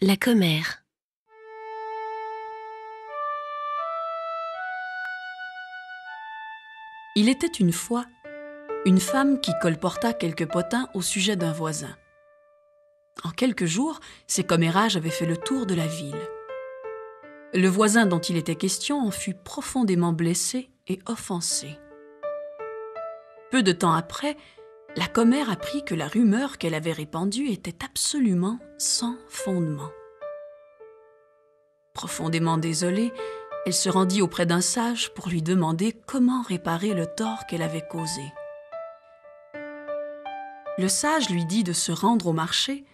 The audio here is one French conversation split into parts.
La commère. Il était une fois une femme qui colporta quelques potins au sujet d'un voisin. En quelques jours, ses commérages avaient fait le tour de la ville. Le voisin dont il était question en fut profondément blessé et offensé. Peu de temps après, la commère apprit que la rumeur qu'elle avait répandue était absolument sans fondement. Profondément désolée, elle se rendit auprès d'un sage pour lui demander comment réparer le tort qu'elle avait causé. Le sage lui dit de se rendre au marché,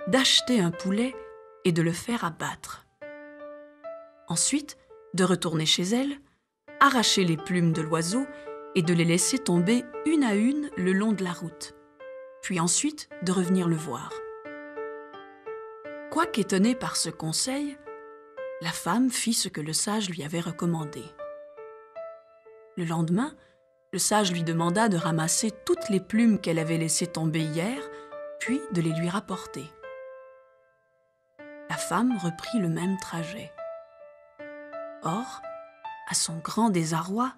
d'acheter un poulet et de le faire abattre. Ensuite, de retourner chez elle, arracher les plumes de l'oiseau et de les laisser tomber une à une le long de la route, puis ensuite de revenir le voir. Quoiqu'étonnée par ce conseil, la femme fit ce que le sage lui avait recommandé. Le lendemain, le sage lui demanda de ramasser toutes les plumes qu'elle avait laissées tomber hier, puis de les lui rapporter. La femme reprit le même trajet. Or, à son grand désarroi,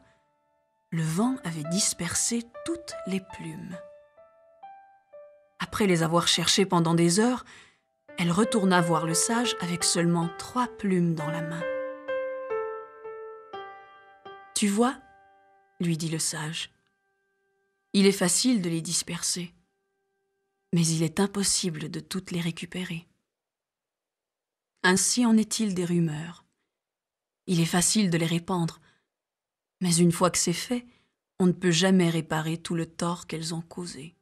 le vent avait dispersé toutes les plumes. Après les avoir cherchées pendant des heures, elle retourna voir le sage avec seulement 3 plumes dans la main. « Tu vois, lui dit le sage, il est facile de les disperser, mais il est impossible de toutes les récupérer. Ainsi en est-il des rumeurs. Il est facile de les répandre, mais une fois que c'est fait, on ne peut jamais réparer tout le tort qu'elles ont causé.